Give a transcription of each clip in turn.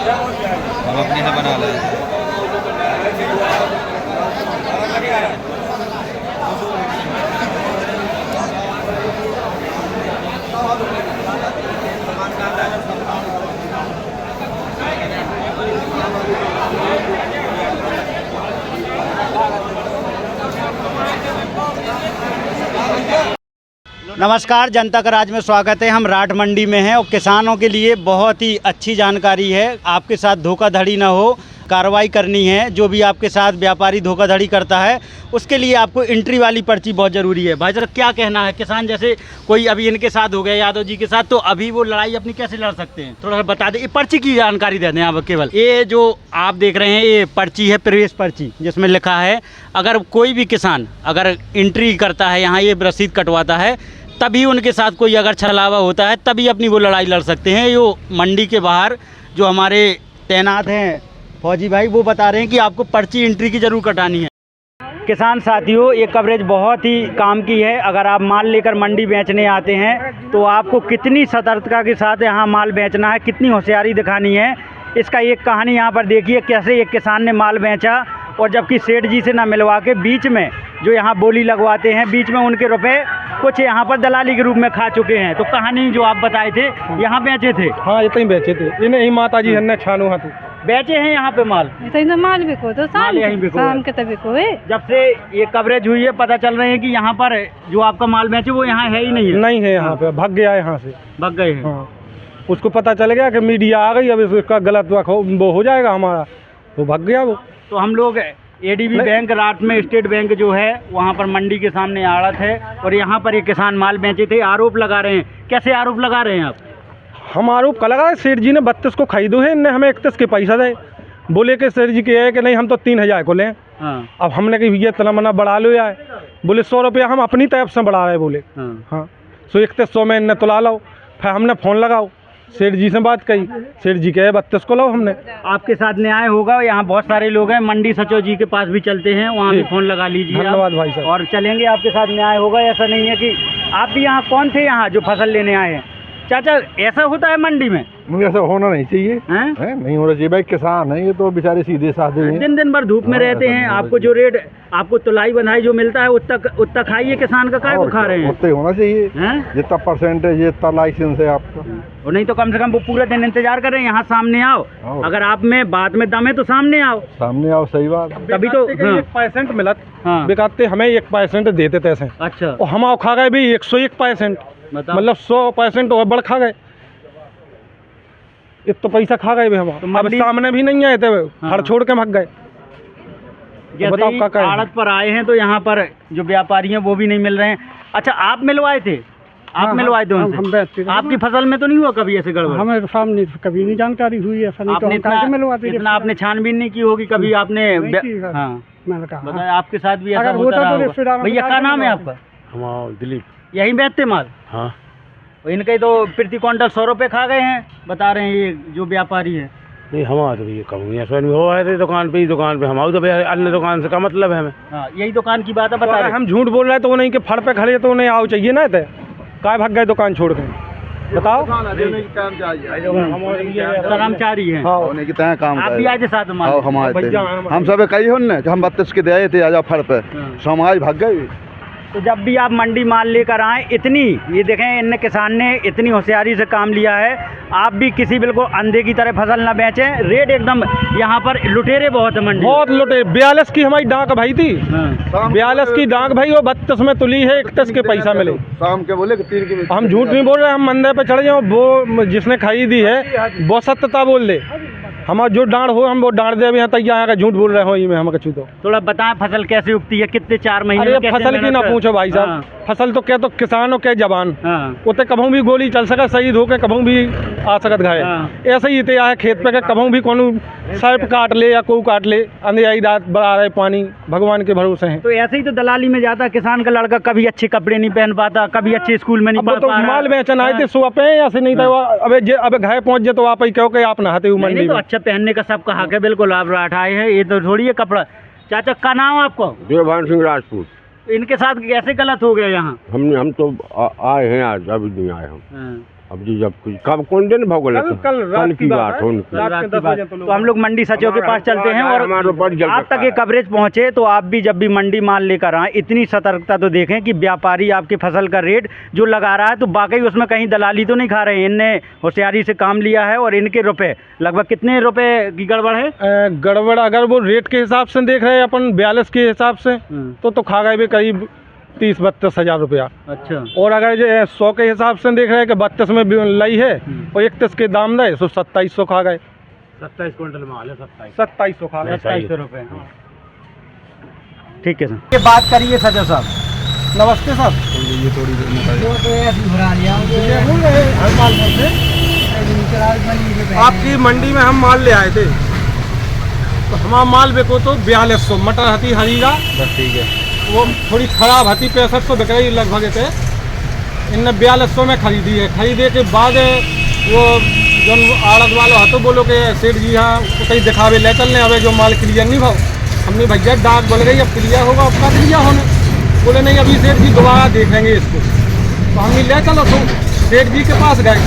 हम अपने से बना लें। नमस्कार, जनता का राज में स्वागत है। हम राट मंडी में हैं और किसानों के लिए बहुत ही अच्छी जानकारी है। आपके साथ धोखाधड़ी ना हो, कार्रवाई करनी है। जो भी आपके साथ व्यापारी धोखाधड़ी करता है उसके लिए आपको एंट्री वाली पर्ची बहुत ज़रूरी है। भाई साहब क्या कहना है, किसान जैसे कोई अभी इनके साथ हो गया यादव जी के साथ, तो अभी वो लड़ाई अपनी कैसे लड़ सकते हैं, थोड़ा सा बता दें। ये पर्ची की जानकारी दे दें आप केवल। ये जो आप देख रहे हैं ये पर्ची है, प्रवेश पर्ची, जिसमें लिखा है अगर कोई भी किसान अगर एंट्री करता है यहाँ, ये रसीद कटवाता है, तभी उनके साथ कोई अगर छलावा होता है तभी अपनी वो लड़ाई लड़ सकते हैं। यो मंडी के बाहर जो हमारे तैनात हैं फौजी भाई, वो बता रहे हैं कि आपको पर्ची एंट्री की ज़रूर कटानी है। किसान साथियों, ये कवरेज बहुत ही काम की है। अगर आप माल लेकर मंडी बेचने आते हैं तो आपको कितनी सतर्कता के साथ यहाँ माल बेचना है, कितनी होशियारी दिखानी है, इसका एक कहानी यहाँ पर देखिए। कैसे एक किसान ने माल बेचा और जबकि सेठ जी से ना मिलवा के बीच में जो यहाँ बोली लगवाते हैं, बीच में उनके रुपए कुछ यहाँ पर दलाली के रूप में खा चुके हैं। तो कहानी जो आप बताए थे, यहाँ बेचे थे? हाँ, इतने ही बेचे थे। इन्हें ही माता जी ने छानू हाथू बेचे हैं यहाँ पे माल। तो माल बिको तो शाम के तक बिको है। जब से ये कवरेज हुई है पता चल रहे हैं कि यहाँ पर जो आपका माल बेचे वो यहाँ है ही नहीं है। नहीं है यहाँ पे, भाग गया यहाँ से, भाग गए हैं। हाँ, उसको पता चल गया कि मीडिया आ गई, अब इसका गलत वो हो जाएगा हमारा, वो भाग गया वो। तो हम लोग एडीबी बैंक रात में, स्टेट बैंक जो है वहाँ पर मंडी के सामने आड़त है और यहाँ पर ये किसान माल बेचे थे। आरोप लगा रहे हैं। कैसे आरोप लगा रहे हैं आप? हम आरोप का लगा, सेठ जी ने 32 को खरीदो है, इनने हमें 31 के पैसा दे। बोले कि सेठ जी के है कि नहीं हम तो 3000 को लें। हाँ। अब हमने कि भैया इतना मना बढ़ा लो यार। बोले 100 रुपया हम अपनी तरफ से बढ़ा रहे। बोले हाँ, सो 3100 में इनने तुला लो। फिर हमने फ़ोन लगाओ, सेठ जी से बात कही, सेठ जी कहे 32 को लो। हमने आपके साथ न्याय होगा। यहाँ बहुत सारे लोग हैं, मंडी सचिव जी के पास भी चलते हैं, वहाँ भी फ़ोन लगा लीजिए। धन्यवाद भाई साहब। और चलेंगे, आपके साथ न्याय होगा। ऐसा नहीं है कि आप भी यहाँ कौन थे यहाँ जो फसल लेने आए हैं? चाचा, ऐसा होता है मंडी में? मुझे ऐसा होना नहीं चाहिए है? नहीं होना चाहिए भाई। किसान है ये तो बेचारे सीधे साधे हैं, दिन दिन भर धूप में रहते हैं। आपको जो रेट, आपको तुलाई बंधाई जो मिलता है उतना खाइए। किसान का काय को खा रहे हैं? उतना ही होना चाहिए, जितना परसेंटेज, जितना लाइसेंस है आपका। और नहीं तो कम से कम वो पूरा दिन इंतजार कर रहे हैं। यहाँ सामने आओ, अगर आप में बात में दम है तो सामने आओ। सामने आओ, सही बात। तभी तो 1% मिलत। हाँ। बेकाते हमें 1% देते थे। अच्छा। और हम खा गए भी 101%, मतलब 100% और बढ़ खा गए। एक तो पैसा खा गए भी हम। तो अब सामने भी नहीं आए थे, हर छोड़ के भाग गए। जैसे आड़त पर आए हैं तो यहाँ पर जो व्यापारी हैं वो भी नहीं मिल रहे हैं। अच्छा, आप मिलवाए थे? आप मिलवाए थे उनसे? आपकी फसल में तो नहीं हुआ कभी ऐसे गड़बड़? हमें सामने कभी नहीं जानकारी हुई ऐसा। नहीं तो इतना आपने छानबीन नहीं की होगी कभी आपने? हाँ, बताया आपके साथ भी ऐसा होता रहा होगा। भैया क्या नाम है आपका? दिलीप। यही बेचते माल? हाँ। इनके तो प्रति क्विंटल 100 रुपये खा गए हैं, बता रहे हैं ये जो व्यापारी है। नहीं, हमारा तो ये कम हो आए थे दुकान पे ही, दुकान पे हम आओ तो अन्य दुकान से का मतलब है हमें। हाँ, यही दुकान की बात है, बता रहे। हम झूठ बोल रहे तो नहीं कि फड़ पे खड़े तो उन्हें आओ चाहिए ना थे, काय भाग गए दुकान छोड़ के? बताओ। कर्मचारी है काम। आप भी आए थे साथ में? हम सब कही हो न, हम 32 के दे थे आज फड़ पे, समाज भाग गए। तो जब भी आप मंडी माल लेकर आए, इतनी ये देखें, इन किसान ने इतनी होशियारी से काम लिया है। आप भी किसी बिल्कुल अंधे की तरह फसल ना बेचें। रेट एकदम, यहाँ पर लुटेरे बहुत है मंडी, बहुत लुटेरे। 42 की हमारी डाक भाई थी। 42 की डाक भाई, वो 32 में तुली है, 31 के पैसा मिले। शाम के बोले 3 के। हम झूठ नहीं बोल रहे, हम मंदिर पे चढ़ जाओ, वो जिसने खरीदी है वो सत्यता बोल दे। हमारा जो डांड हो हम वो डांड दे। अभी यहाँ तक आया झूठ बोल रहे हो ये में हम कछु। तो थोड़ा बताएं, फसल कैसे उगती है, कितने 4 महीने? अरे फसल की ना पूछो भाई साहब। फसल तो क्या, तो किसान हो क्या जवान, उतने कभों भी गोली चल सका, शहीद होके कभों भी आ सकत घायल। ऐसे ही इतने आए खेत पे के कभों भी कोनो सर्प काट ले या कोई काट ले, अंधेरी रात बढ़ा रहे पानी, भगवान के भरोसे हैं। तो ऐसे ही तो दलाली में जाता किसान का लड़का, कभी अच्छे कपड़े नहीं पहन पाता, कभी अच्छे स्कूल में नहीं पढ़ तो माल बेचन आए थे सुबह पे, ऐसे नहीं था। अब घर पहुँच जाए तो आप ही कहो कि आप नहाते हो मंडी में। तो अच्छा पहनने का सबका हक है, बिल्कुल। आप राठ आए हैं, ये तो थोड़ी है कपड़ा। चाचा का नाम आपको? देवभान सिंह राजपूत। इनके साथ कैसे गलत हो गया यहाँ? हम तो आए हैं आज, अभी नहीं आए हम। अब जी जब कुछ कब कौन दिन भगोल कल रात की बात है। उनकी रात के 10 बजे तो हम लोग मंडी सचिव के पास चलते हैं और हमारे ऊपर जल आप तक ये कवरेज पहुंचे तो आप भी जब भी मंडी माल लेकर आए इतनी सतर्कता तो देखें कि व्यापारी आपकी फसल का रेट जो लगा रहा है तो वाकई उसमें कहीं दलाली तो नहीं खा रहे हैं। इनने होशियारी से काम लिया है और इनके रुपए लगभग कितने रुपए की गड़बड़ है? गड़बड़ अगर वो रेट के हिसाब से देख रहे हैं अपन 42 के हिसाब से तो खा गए भी करीब 30-32 हज़ार रुपया। अच्छा। और अगर 100 के हिसाब से देख रहे हैं कि 32 में भी लई है और 31 के दाम दे तो 2700 खा गए। 27 क्विंटल माल है, 2700 खा गए। 2700 रुपये। ठीक है सर। ये बात करिए सचिव साहब। नमस्ते साहब। आपकी मंडी में हम माल ले आए थे तो हमारा माल बेको तो 4200 मटर हती हरीगा, बस ठीक है। वो थोड़ी ख़राब हती 6500 बिक रही लगभग थे। इनने 4200 में खरीदी है। खरीदे के बाद वो जो आड़त वालों हाथों बोलो कि सेठ जी हाँ कहीं दिखावे ले चलने अबे जो माल क्लियर नहीं भाव हमने भैया डाक बोल गई अब क्लियर होगा अब का क्लियर होने बोले नहीं अभी सेठ जी दोबारा देखेंगे इसको तो हमने ले चलो तो सेठ जी के पास गए।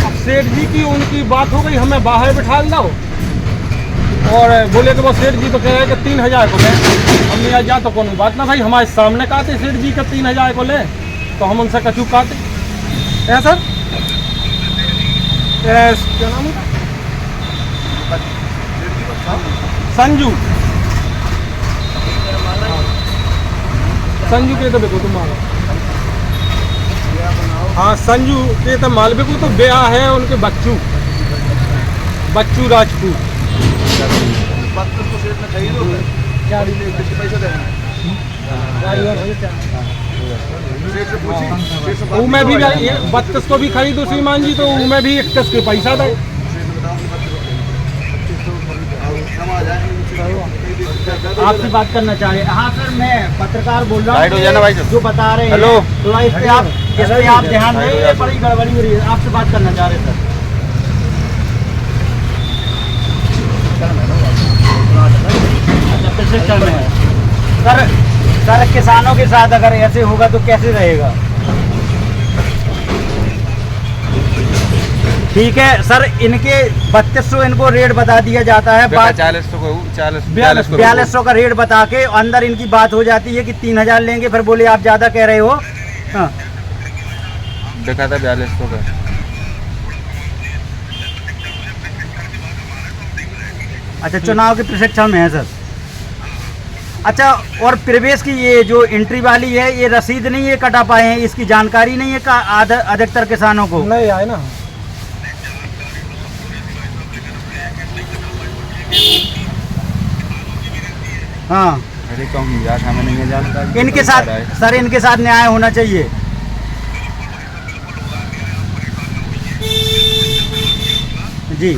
अब सेठ जी की उनकी बात हो गई हमें बाहर बिठा दो और बोले कि वो सेठ जी तो कह रहे कि 3000 को ले। हमने आज जा तो कौन बात ना भाई हमारे सामने काटे सेठ जी का 3000 को ले तो हम उनसे कचू काटे है सर। क्या नाम है? संजू संजू के तो देखो तुम माल हाँ संजू के तो माल बेको तो ब्याह है उनके बच्चू राजपूत मैं भी 32 को भी खरीदो श्रीमान जी तो मैं भी 31 के पैसा दे। आपसे बात करना चाह रहे हैं। हाँ सर मैं पत्रकार बोल रहा साइड हो जाना भाई हूँ साहब। जो बता रहे हैं हेलो। थोड़ा इस पे आप ध्यान दें ये बड़ी गड़बड़ी हो रही है। आपसे बात करना चाह रहे हैं सर। अच्छा प्रशिक्षण में है सर किसानों के साथ अगर ऐसे होगा तो कैसे रहेगा? ठीक है सर इनके 3200 इनको रेट बता दिया जाता है 4200 का रेट बता के अंदर इनकी बात हो जाती है कि 3000 लेंगे फिर बोले आप ज़्यादा कह रहे हो। हाँ देखा था 4200 का। अच्छा चुनाव के प्रशिक्षण में है सर। अच्छा और प्रवेश की ये जो एंट्री वाली है ये रसीद नहीं है कटा पाए हैं इसकी जानकारी नहीं है का अधिकतर किसानों को नहीं आए ना। हाँ अरे कम यार हमें नहीं है जानकारी। इनके साथ सर इनके साथ न्याय होना चाहिए। जी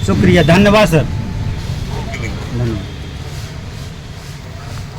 शुक्रिया धन्यवाद सर धन्यवाद।